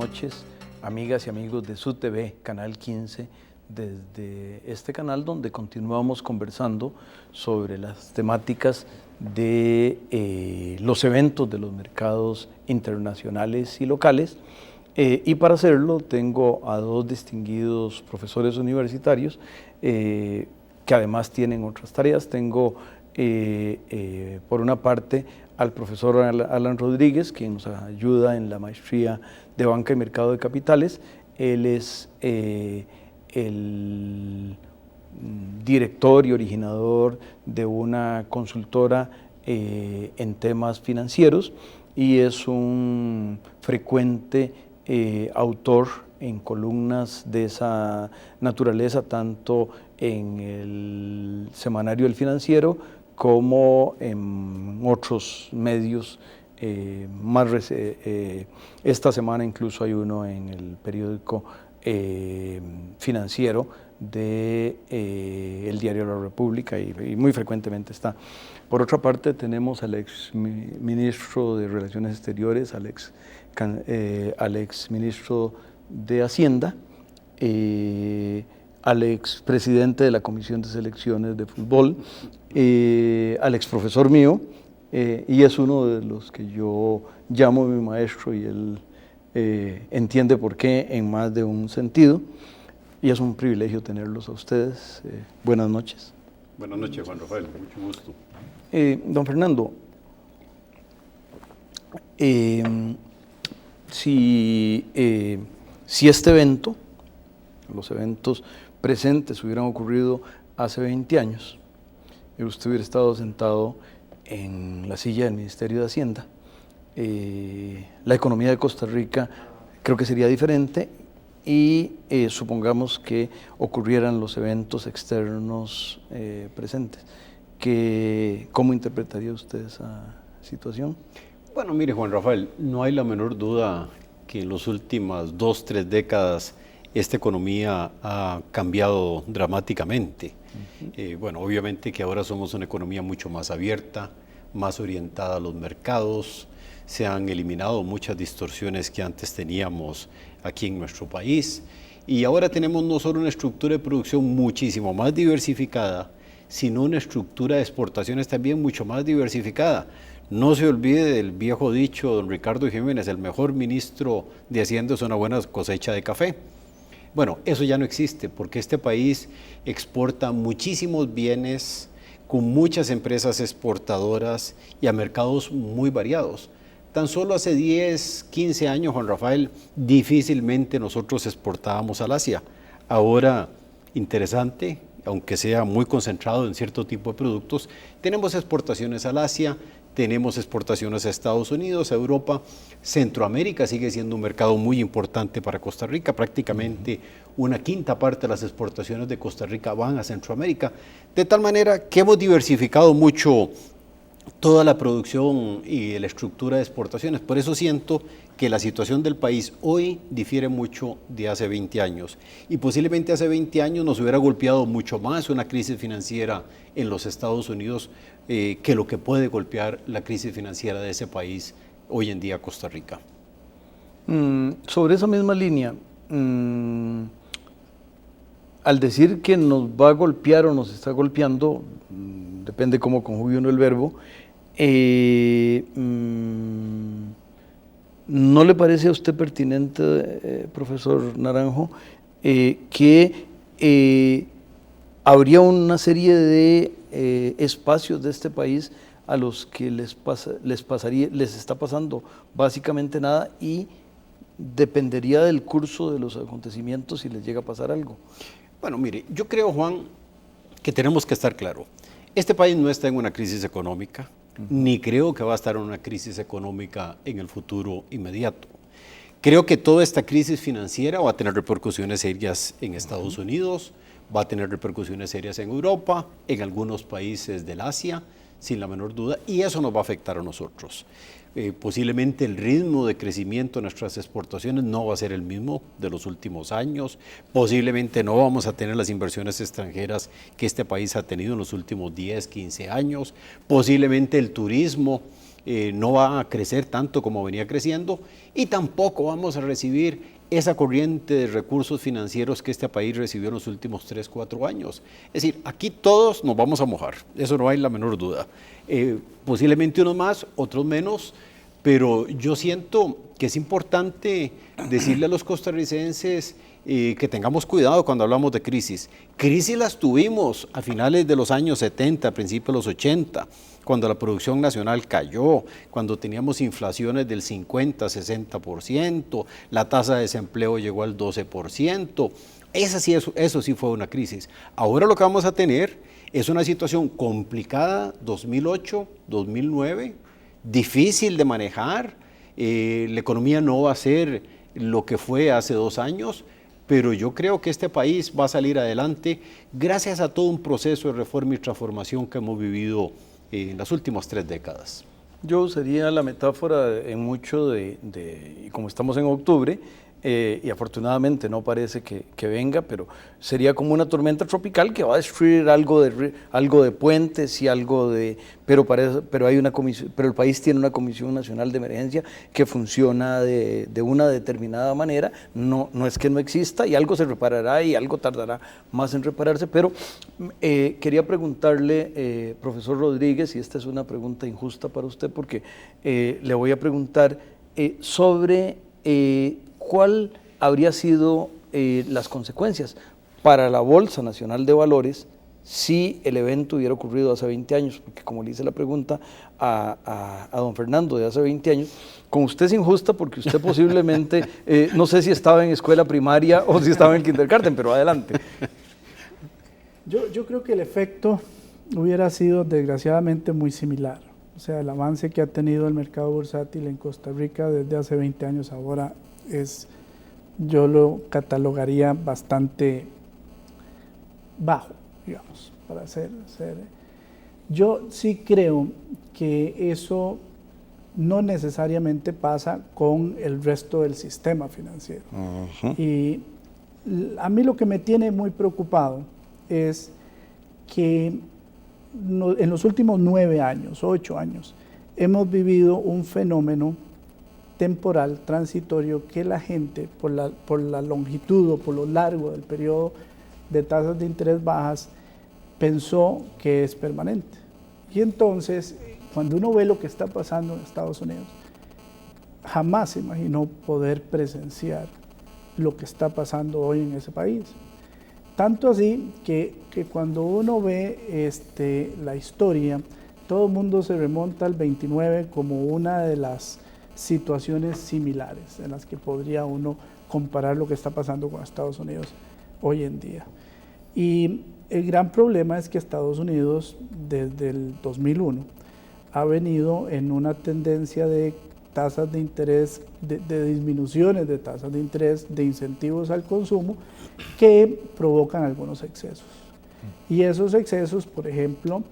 noches, amigas y amigos de SUTV, Canal 15, desde este canal donde continuamos conversando sobre las temáticas de los eventos de los mercados internacionales y locales. Y para hacerlo tengo a dos distinguidos profesores universitarios que además tienen otras tareas. Tengo por una parte al profesor Alan Rodríguez, quien nos ayuda en la maestría de Banca y Mercado de Capitales. Él es el director y originador de una consultora en temas financieros y es un frecuente autor en columnas de esa naturaleza, tanto en el Semanario El Financiero como en otros medios. Esta semana incluso hay uno en el periódico financiero de el Diario de la República y muy frecuentemente está. Por otra parte tenemos al ex ministro de Relaciones Exteriores, al ex ministro de Hacienda, al ex presidente de la Comisión de Selecciones de Fútbol, al ex profesor mío, y es uno de los que yo llamo mi maestro y él entiende por qué en más de un sentido, y es un privilegio tenerlos a ustedes. Buenas noches. Buenas noches, Juan Rafael, mucho gusto. Don Fernando, si este evento, los eventos presentes hubieran ocurrido hace 20 años, y usted hubiera estado sentado en la silla del Ministerio de Hacienda, la economía de Costa Rica creo que sería diferente y supongamos que ocurrieran los eventos externos presentes. ¿Cómo interpretaría usted esa situación? Bueno, mire, Juan Rafael, no hay la menor duda que en las últimas 2, 3 décadas esta economía ha cambiado dramáticamente. Bueno, obviamente que ahora somos una economía mucho más abierta, más orientada a los mercados, se han eliminado muchas distorsiones que antes teníamos aquí en nuestro país y ahora tenemos no solo una estructura de producción muchísimo más diversificada, sino una estructura de exportaciones también mucho más diversificada. No se olvide del viejo dicho, don Ricardo Jiménez, el mejor ministro de Hacienda es una buena cosecha de café. Bueno, eso ya no existe porque este país exporta muchísimos bienes con muchas empresas exportadoras y a mercados muy variados. Tan solo hace 10, 15 años, Juan Rafael, difícilmente nosotros exportábamos al Asia. Ahora, interesante, aunque sea muy concentrado en cierto tipo de productos, tenemos exportaciones al Asia, tenemos exportaciones a Estados Unidos, a Europa. Centroamérica sigue siendo un mercado muy importante para Costa Rica. Prácticamente una quinta parte de las exportaciones de Costa Rica van a Centroamérica. De tal manera que hemos diversificado mucho toda la producción y la estructura de exportaciones. Por eso siento que la situación del país hoy difiere mucho de hace 20 años. Y posiblemente hace 20 años nos hubiera golpeado mucho más una crisis financiera en los Estados Unidos que lo que puede golpear la crisis financiera de ese país hoy en día, Costa Rica. Sobre esa misma línea, al decir que nos va a golpear o nos está golpeando, depende cómo conjugue uno el verbo, ¿no le parece a usted pertinente, profesor Naranjo, que habría una serie de espacios de este país a los que les está pasando básicamente nada y dependería del curso de los acontecimientos si les llega a pasar algo? Bueno, mire, yo creo, Juan, que tenemos que estar claro. Este país no está en una crisis económica, ni creo que va a estar en una crisis económica en el futuro inmediato. Creo que toda esta crisis financiera va a tener repercusiones serias en Estados Unidos, va a tener repercusiones serias en Europa, en algunos países del Asia, sin la menor duda, y eso nos va a afectar a nosotros. Posiblemente el ritmo de crecimiento de nuestras exportaciones no va a ser el mismo de los últimos años, posiblemente no vamos a tener las inversiones extranjeras que este país ha tenido en los últimos 10, 15 años, posiblemente el turismo no va a crecer tanto como venía creciendo y tampoco vamos a recibir esa corriente de recursos financieros que este país recibió en los últimos 3, 4 años. Es decir, aquí todos nos vamos a mojar, eso no hay la menor duda. Posiblemente unos más, otros menos, pero yo siento que es importante decirle a los costarricenses que tengamos cuidado cuando hablamos de crisis. Crisis las tuvimos a finales de los años 70, a principios de los 80, cuando la producción nacional cayó, cuando teníamos inflaciones del 50, 60%, la tasa de desempleo llegó al 12%. Eso sí fue una crisis. Ahora lo que vamos a tener es una situación complicada, 2008, 2009, difícil de manejar. La economía no va a ser lo que fue hace 2 años, pero yo creo que este país va a salir adelante gracias a todo un proceso de reforma y transformación que hemos vivido en las últimas 3 décadas. Yo usaría la metáfora en mucho y como estamos en octubre, y afortunadamente no parece que venga, pero sería como una tormenta tropical que va a destruir algo de puentes y algo de... Pero el país tiene una Comisión Nacional de Emergencia que funciona de una determinada manera, no es que no exista y algo se reparará y algo tardará más en repararse, pero quería preguntarle, profesor Rodríguez, y esta es una pregunta injusta para usted porque le voy a preguntar sobre... ¿cuál habría sido las consecuencias para la Bolsa Nacional de Valores si el evento hubiera ocurrido hace 20 años? Porque como le hice la pregunta a don Fernando de hace 20 años, con usted es injusta porque usted posiblemente, no sé si estaba en escuela primaria o si estaba en kindergarten, pero adelante. Yo creo que el efecto hubiera sido desgraciadamente muy similar. O sea, el avance que ha tenido el mercado bursátil en Costa Rica desde hace 20 años ahora yo lo catalogaría bastante bajo, digamos, para ser. Yo sí creo que eso no necesariamente pasa con el resto del sistema financiero. Y a mí lo que me tiene muy preocupado es que en los últimos 9 años, 8 años, hemos vivido un fenómeno temporal, transitorio, que la gente, por la longitud o por lo largo del periodo de tasas de interés bajas, pensó que es permanente. Y entonces, cuando uno ve lo que está pasando en Estados Unidos, jamás se imaginó poder presenciar lo que está pasando hoy en ese país. Tanto así que cuando uno ve la historia, todo el mundo se remonta al 29 como una de las situaciones similares en las que podría uno comparar lo que está pasando con Estados Unidos hoy en día. Y el gran problema es que Estados Unidos desde el 2001 ha venido en una tendencia de tasas de interés, de disminuciones de tasas de interés, de incentivos al consumo que provocan algunos excesos. Y esos excesos, por ejemplo,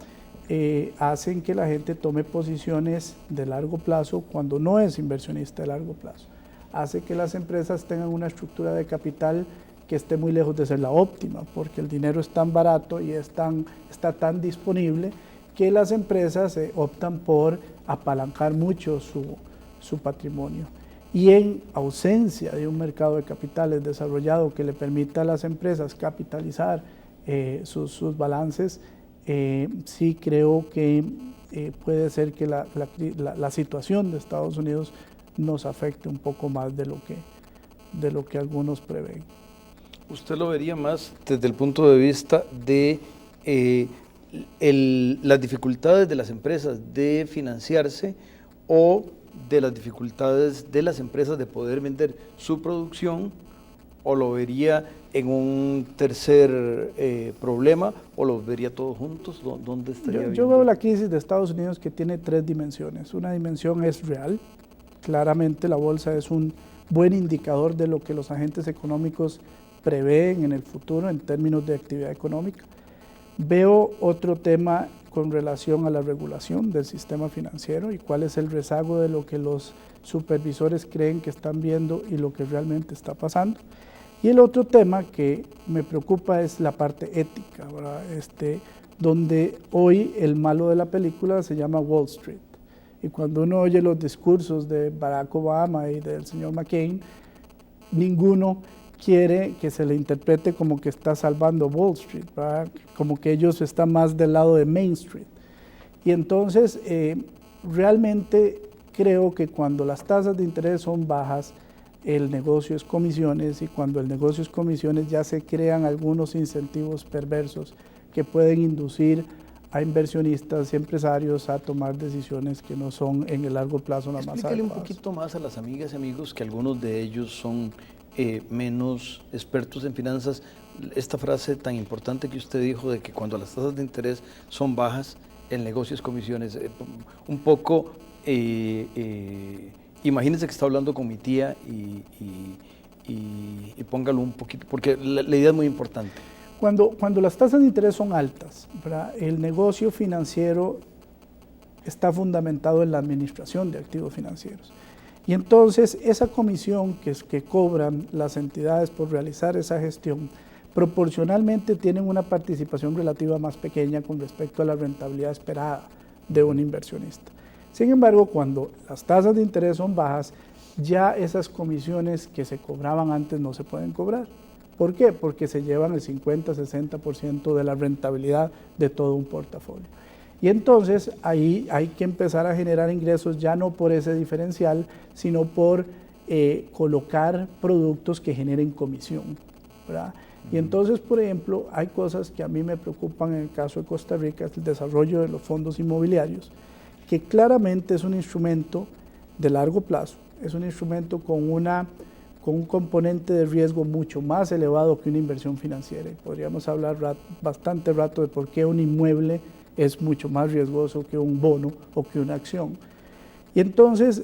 hacen que la gente tome posiciones de largo plazo cuando no es inversionista de largo plazo. Hace que las empresas tengan una estructura de capital que esté muy lejos de ser la óptima, porque el dinero es tan barato y está tan disponible que las empresas optan por apalancar mucho su patrimonio. Y en ausencia de un mercado de capitales desarrollado que le permita a las empresas capitalizar sus balances, sí creo que puede ser que la situación de Estados Unidos nos afecte un poco más de lo que algunos prevén. ¿Usted lo vería más desde el punto de vista de las dificultades de las empresas de financiarse o de las dificultades de las empresas de poder vender su producción, o lo vería en un tercer problema, o lo vería todos juntos? ¿Dónde estaría? Yo veo la crisis de Estados Unidos que tiene 3 dimensiones. Una dimensión es real. Claramente la bolsa es un buen indicador de lo que los agentes económicos prevén en el futuro en términos de actividad económica. Veo otro tema con relación a la regulación del sistema financiero y cuál es el rezago de lo que los supervisores creen que están viendo y lo que realmente está pasando. Y el otro tema que me preocupa es la parte ética, ¿verdad? Donde hoy el malo de la película se llama Wall Street. Y cuando uno oye los discursos de Barack Obama y del señor McCain, ninguno quiere que se le interprete como que está salvando Wall Street, ¿verdad? Como que ellos están más del lado de Main Street. Y entonces, realmente creo que cuando las tasas de interés son bajas, el negocio es comisiones, y cuando el negocio es comisiones ya se crean algunos incentivos perversos que pueden inducir a inversionistas y empresarios a tomar decisiones que no son en el largo plazo las más adecuadas. Explíquele un poquito más a las amigas y amigos que algunos de ellos son menos expertos en finanzas, esta frase tan importante que usted dijo de que cuando las tasas de interés son bajas, el negocio es comisiones. Un poco, imagínense que está hablando con mi tía y póngalo un poquito, porque la idea es muy importante. Cuando las tasas de interés son altas, ¿verdad? El negocio financiero está fundamentado en la administración de activos financieros. Y entonces esa comisión que cobran las entidades por realizar esa gestión, proporcionalmente tienen una participación relativa más pequeña con respecto a la rentabilidad esperada de un inversionista. Sin embargo, cuando las tasas de interés son bajas, ya esas comisiones que se cobraban antes no se pueden cobrar. ¿Por qué? Porque se llevan el 50-60% de la rentabilidad de todo un portafolio. Y entonces ahí hay que empezar a generar ingresos ya no por ese diferencial, sino por colocar productos que generen comisión, ¿verdad? Y entonces, por ejemplo, hay cosas que a mí me preocupan en el caso de Costa Rica, es el desarrollo de los fondos inmobiliarios, que claramente es un instrumento de largo plazo, es un instrumento con un componente de riesgo mucho más elevado que una inversión financiera. Y podríamos hablar bastante rato de por qué un inmueble es mucho más riesgoso que un bono o que una acción. Y entonces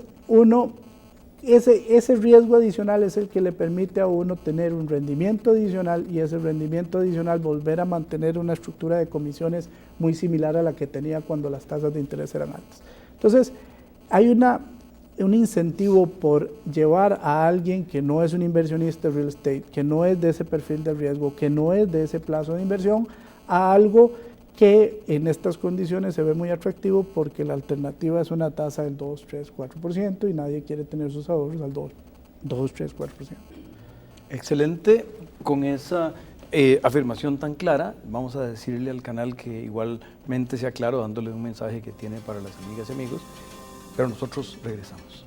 ese riesgo adicional es el que le permite a uno tener un rendimiento adicional, y ese rendimiento adicional volver a mantener una estructura de comisiones muy similar a la que tenía cuando las tasas de interés eran altas. Entonces, hay un incentivo por llevar a alguien que no es un inversionista de real estate, que no es de ese perfil de riesgo, que no es de ese plazo de inversión, a algo que en estas condiciones se ve muy atractivo, porque la alternativa es una tasa del 2, 3, 4% y nadie quiere tener sus ahorros al 2, 3, 4%. Excelente, con esa afirmación tan clara, vamos a decirle al canal que igualmente sea claro, dándole un mensaje que tiene para las amigas y amigos, pero nosotros regresamos.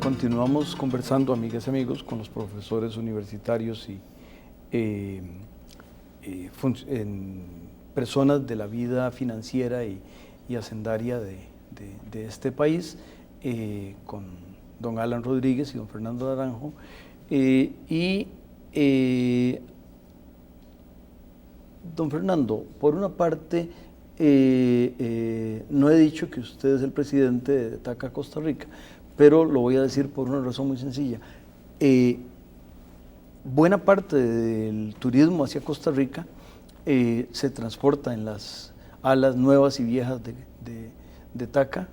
Continuamos conversando, amigas y amigos, con los profesores universitarios y personas de la vida financiera y hacendaria de este país, con don Alan Rodríguez y don Fernando Naranjo. Don Fernando, por una parte, no he dicho que usted es el presidente de TACA Costa Rica, pero lo voy a decir por una razón muy sencilla. Buena parte del turismo hacia Costa Rica se transporta en las alas nuevas y viejas de TACA,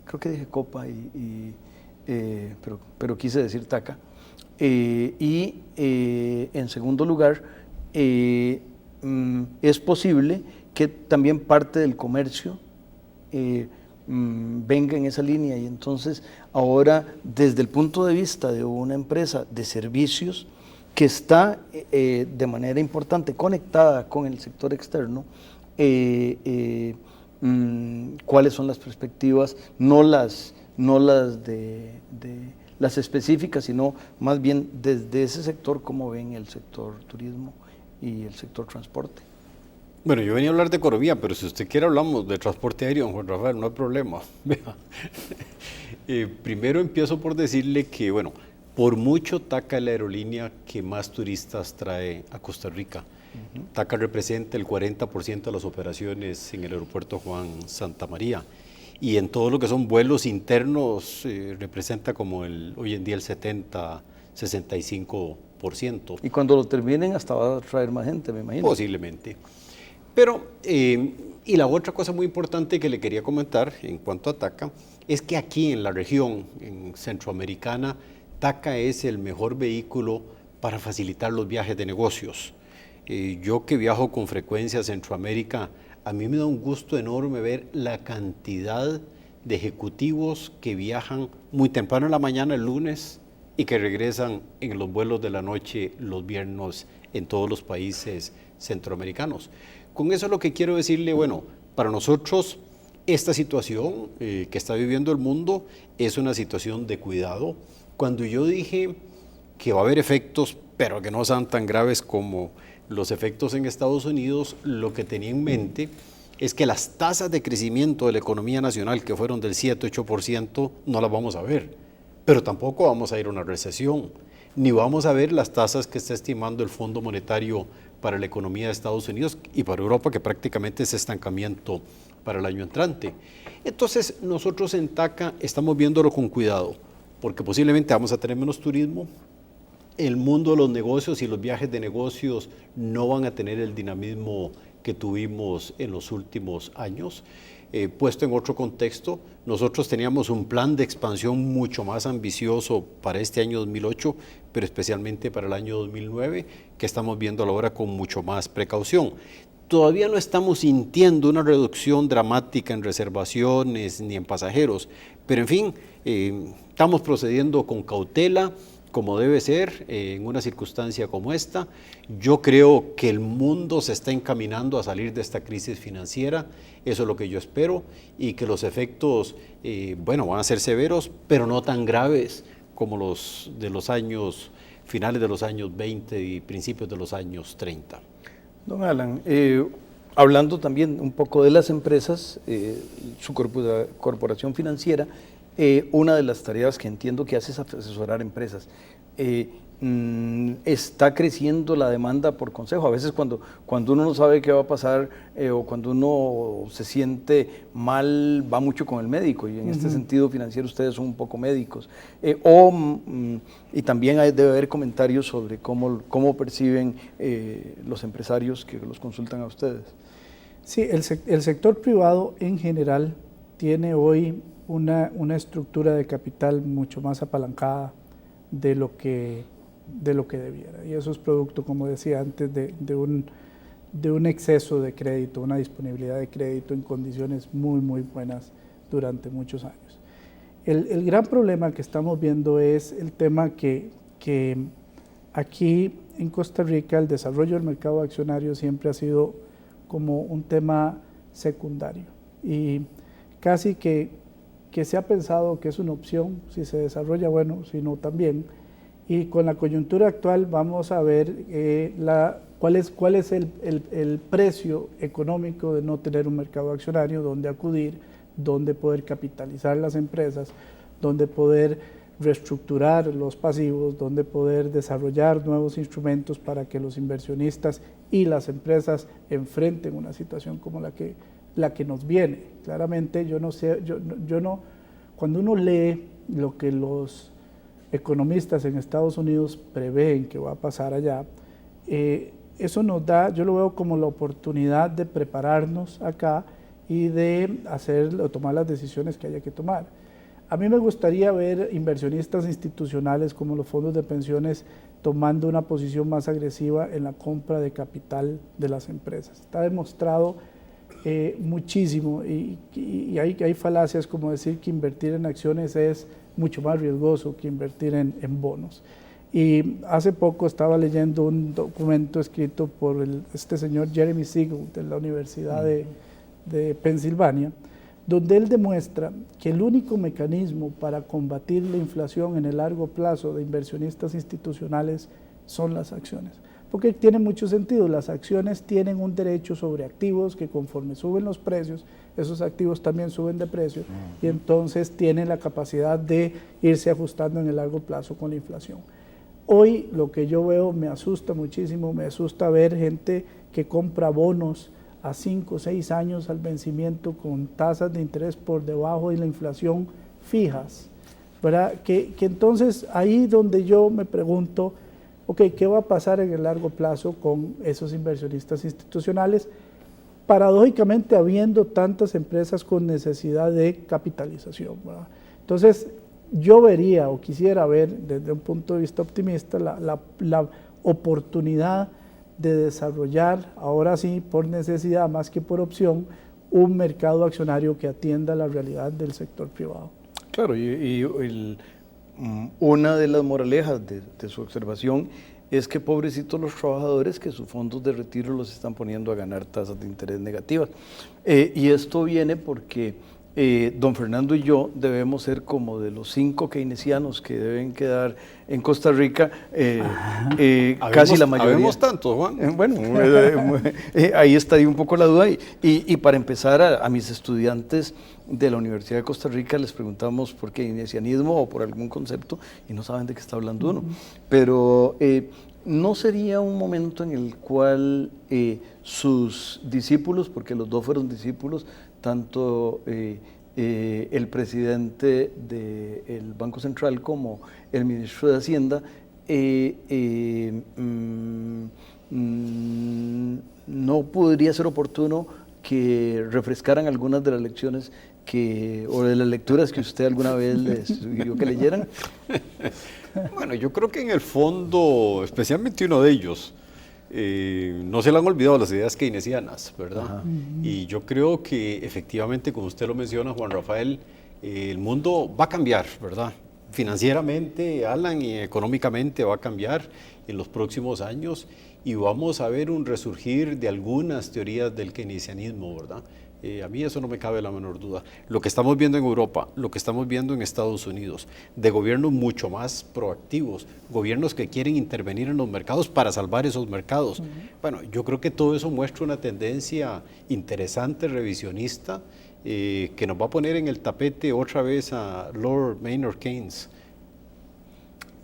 creo que dije Copa, pero quise decir TACA. En segundo lugar, es posible que también parte del comercio venga en esa línea, y entonces ahora, desde el punto de vista de una empresa de servicios que está de manera importante conectada con el sector externo, ¿cuáles son las perspectivas? No las las específicas, sino más bien desde ese sector, ¿cómo ven el sector turismo y el sector transporte? Bueno, yo venía a hablar de economía, pero si usted quiere hablamos de transporte aéreo, don Juan Rafael, no hay problema. Primero empiezo por decirle que, bueno, Por mucho, TACA es la aerolínea que más turistas trae a Costa Rica. TACA representa el 40% de las operaciones en el aeropuerto Juan Santa María. Y en todo lo que son vuelos internos representa como hoy en día el 65%. Y cuando lo terminen hasta va a traer más gente, me imagino. Posiblemente. Pero, y la otra cosa muy importante que le quería comentar en cuanto a TACA, es que aquí en la región en centroamericana, TACA es el mejor vehículo para facilitar los viajes de negocios. Yo que viajo con frecuencia a Centroamérica, a mí me da un gusto enorme ver la cantidad de ejecutivos que viajan muy temprano en la mañana el lunes y que regresan en los vuelos de la noche los viernes en todos los países centroamericanos. Con eso lo que quiero decirle, bueno, para nosotros esta situación que está viviendo el mundo es una situación de cuidado. Cuando yo dije que va a haber efectos, pero que no sean tan graves como los efectos en Estados Unidos, lo que tenía en mente es que las tasas de crecimiento de la economía nacional, que fueron del 7-8%, no las vamos a ver, pero tampoco vamos a ir a una recesión, ni vamos a ver las tasas que está estimando el Fondo Monetario para la economía de Estados Unidos y para Europa, que prácticamente es estancamiento para el año entrante. Entonces, nosotros en TACA estamos viéndolo con cuidado, porque posiblemente vamos a tener menos turismo. El mundo de los negocios y los viajes de negocios no van a tener el dinamismo que tuvimos en los últimos años. Puesto en otro contexto, nosotros teníamos un plan de expansión mucho más ambicioso para este año 2008, pero especialmente para el año 2009, que estamos viendo ahora con mucho más precaución. Todavía no estamos sintiendo una reducción dramática en reservaciones ni en pasajeros, pero en fin, estamos procediendo con cautela, como debe ser en una circunstancia como esta. Yo creo que el mundo se está encaminando a salir de esta crisis financiera, eso es lo que yo espero, y que los efectos, bueno, van a ser severos, pero no tan graves como los de los años, finales de los años 20 y principios de los años 30. Don Alan, hablando también un poco de las empresas, su corporación financiera, una de las tareas que entiendo que hace es asesorar empresas. Está creciendo la demanda por consejo. A veces cuando uno no sabe qué va a pasar o cuando uno se siente mal, va mucho con el médico, y en este sentido financiero ustedes son un poco médicos. Y también debe haber comentarios sobre cómo perciben los empresarios que los consultan a ustedes. Sí, el sector privado en general tiene hoy una estructura de capital mucho más apalancada de lo que debiera. Y eso es producto, como decía antes, de un exceso de crédito, una disponibilidad de crédito en condiciones muy, muy buenas durante muchos años. El gran problema que estamos viendo es el tema que aquí en Costa Rica el desarrollo del mercado accionario siempre ha sido como un tema secundario. Y casi que se ha pensado que es una opción, si se desarrolla, bueno, si no también. Y con la coyuntura actual vamos a ver cuál es el precio económico de no tener un mercado accionario, dónde acudir, dónde poder capitalizar las empresas, dónde poder reestructurar los pasivos, dónde poder desarrollar nuevos instrumentos para que los inversionistas y las empresas enfrenten una situación como la que nos viene. Claramente cuando uno lee lo que los economistas en Estados Unidos prevén que va a pasar allá, eso nos da, yo lo veo como la oportunidad de prepararnos acá y de tomar las decisiones que haya que tomar. A mí me gustaría ver inversionistas institucionales como los fondos de pensiones tomando una posición más agresiva en la compra de capital de las empresas. Está demostrado muchísimo y hay falacias como decir que invertir en acciones es mucho más riesgoso que invertir en bonos. Y hace poco estaba leyendo un documento escrito por este señor Jeremy Siegel de la Universidad de Pensilvania, donde él demuestra que el único mecanismo para combatir la inflación en el largo plazo de inversionistas institucionales son las acciones. porque tiene mucho sentido. Las acciones tienen un derecho sobre activos que conforme suben los precios, esos activos también suben de precio y entonces tienen la capacidad de irse ajustando en el largo plazo con la inflación. Hoy lo que yo veo me asusta muchísimo, me asusta ver gente que compra bonos a 5 o 6 años al vencimiento con tasas de interés por debajo de la inflación fijas, ¿verdad? Que entonces ahí donde yo me pregunto, ok, ¿qué va a pasar en el largo plazo con esos inversionistas institucionales? Paradójicamente habiendo tantas empresas con necesidad de capitalización, ¿verdad? Entonces yo vería o quisiera ver desde un punto de vista optimista la oportunidad de desarrollar, ahora sí por necesidad más que por opción, un mercado accionario que atienda la realidad del sector privado. Claro, una de las moralejas de su observación es que pobrecitos los trabajadores que sus fondos de retiro los están poniendo a ganar tasas de interés negativas. Y esto viene porque don Fernando y yo debemos ser como de los 5 keynesianos que deben quedar en Costa Rica, casi la mayoría. ¿Habemos tantos, Juan? Bueno, ahí estaría un poco la duda. Y para empezar, a mis estudiantes de la Universidad de Costa Rica les preguntamos por keynesianismo o por algún concepto y no saben de qué está hablando uno. Pero ¿no sería un momento en el cual sus discípulos, porque los dos fueron discípulos, tanto el presidente del Banco Central como el ministro de Hacienda, no podría ser oportuno que refrescaran algunas de las lecciones o de las lecturas que usted alguna vez les sugirió que leyeran? Bueno, yo creo que en el fondo, especialmente uno de ellos, no se le han olvidado las ideas keynesianas, ¿verdad? Ajá. Y yo creo que efectivamente, como usted lo menciona, Juan Rafael, el mundo va a cambiar, ¿verdad? Financieramente, Alan, y económicamente va a cambiar en los próximos años y vamos a ver un resurgir de algunas teorías del keynesianismo, ¿verdad? A mí eso no me cabe la menor duda. Lo que estamos viendo en Europa, lo que estamos viendo en Estados Unidos, de gobiernos mucho más proactivos, gobiernos que quieren intervenir en los mercados para salvar esos mercados. Bueno, yo creo que todo eso muestra una tendencia interesante, revisionista, que nos va a poner en el tapete otra vez a Lord Maynard Keynes.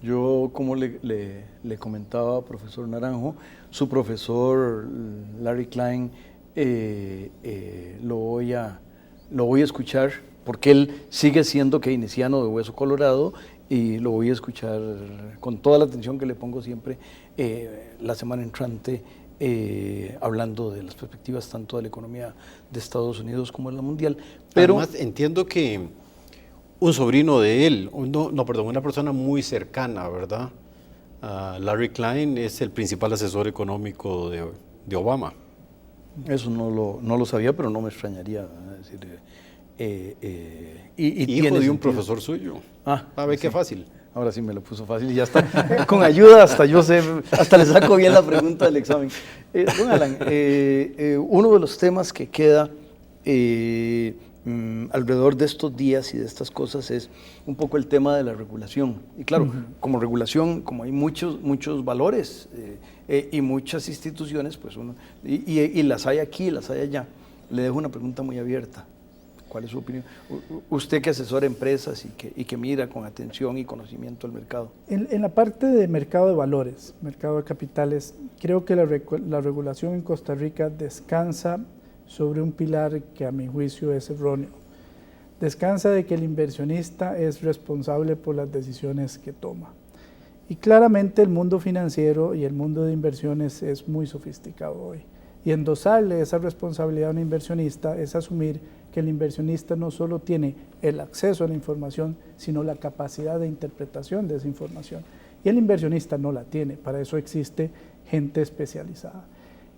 Yo, como le comentaba, profesor Naranjo, su profesor Larry Klein, lo voy a escuchar porque él sigue siendo keynesiano de hueso colorado y lo voy a escuchar con toda la atención que le pongo siempre la semana entrante, hablando de las perspectivas tanto de la economía de Estados Unidos como de la mundial. Pero además entiendo que un sobrino de él, una persona muy cercana, ¿verdad? Larry Klein es el principal asesor económico de Obama. Eso no lo sabía, pero no me extrañaría. Es decir, hijo de un profesor suyo. A ver, qué fácil. Ahora sí me lo puso fácil y ya está. Con ayuda hasta yo sé, hasta le saco bien la pregunta del examen. Don Alan, uno de los temas que queda alrededor de estos días y de estas cosas es un poco el tema de la regulación. Y claro, como regulación, como hay muchos valores y muchas instituciones, pues y las hay aquí, las hay allá. Le dejo una pregunta muy abierta. ¿Cuál es su opinión? Usted que asesora empresas y que mira con atención y conocimiento el mercado. En la parte de mercado de valores, mercado de capitales, creo que la regulación en Costa Rica descansa sobre un pilar que a mi juicio es erróneo. Descansa de que el inversionista es responsable por las decisiones que toma. Y claramente el mundo financiero y el mundo de inversiones es muy sofisticado hoy. Y endosarle esa responsabilidad a un inversionista es asumir que el inversionista no solo tiene el acceso a la información, sino la capacidad de interpretación de esa información. Y el inversionista no la tiene, para eso existe gente especializada.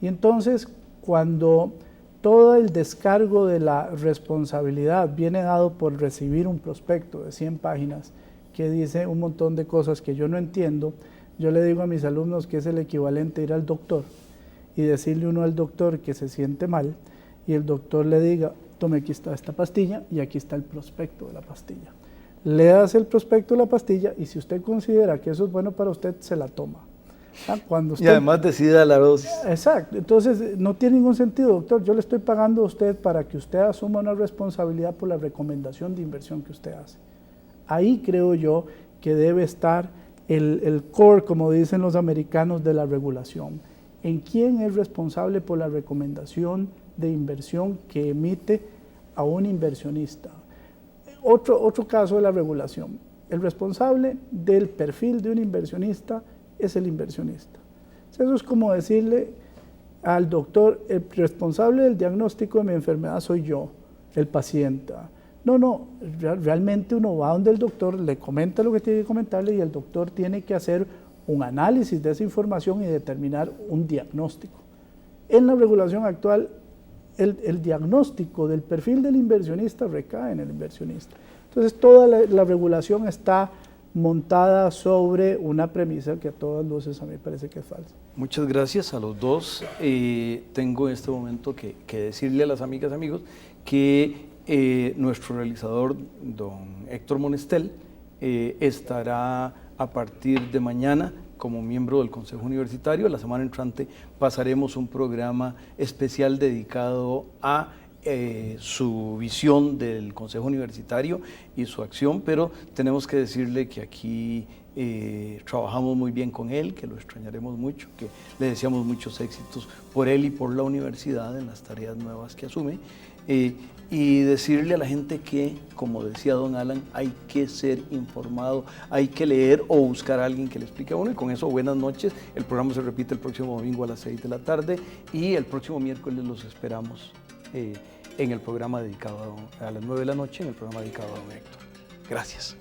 Y entonces, cuando todo el descargo de la responsabilidad viene dado por recibir un prospecto de 100 páginas que dice un montón de cosas que yo no entiendo, yo le digo a mis alumnos que es el equivalente a ir al doctor y decirle uno al doctor que se siente mal y el doctor le diga, tome, aquí está esta pastilla y aquí está el prospecto de la pastilla. Léase el prospecto de la pastilla y si usted considera que eso es bueno para usted, se la toma. Cuando usted, y además decida la dosis. exacto, entonces no tiene ningún sentido, doctor, yo le estoy pagando a usted para que usted asuma una responsabilidad por la recomendación de inversión que usted hace. Ahí creo yo que debe estar el core, como dicen los americanos, de la regulación. ¿En quién es responsable por la recomendación de inversión que emite a un inversionista? Otro caso de la regulación. El responsable del perfil de un inversionista es el inversionista. Eso es como decirle al doctor, el responsable del diagnóstico de mi enfermedad soy yo, el paciente. No, realmente uno va donde el doctor, le comenta lo que tiene que comentarle y el doctor tiene que hacer un análisis de esa información y determinar un diagnóstico. En la regulación actual, el diagnóstico del perfil del inversionista recae en el inversionista. Entonces, toda la regulación está montada sobre una premisa que a todas luces a mí me parece que es falsa. Muchas gracias a los dos. Tengo en este momento que decirle a las amigas y amigos que nuestro realizador, don Héctor Monestel, estará a partir de mañana como miembro del Consejo Universitario. La semana entrante pasaremos un programa especial dedicado a su visión del Consejo Universitario y su acción, pero tenemos que decirle que aquí trabajamos muy bien con él, que lo extrañaremos mucho, que le deseamos muchos éxitos por él y por la universidad en las tareas nuevas que asume. Y decirle a la gente que, como decía don Alan, hay que ser informado, hay que leer o buscar a alguien que le explique a uno. Y con eso, buenas noches. El programa se repite el próximo domingo a las 6 de la tarde y el próximo miércoles los esperamos en el programa dedicado a las 9 de la noche, en el programa dedicado a don Héctor. Gracias.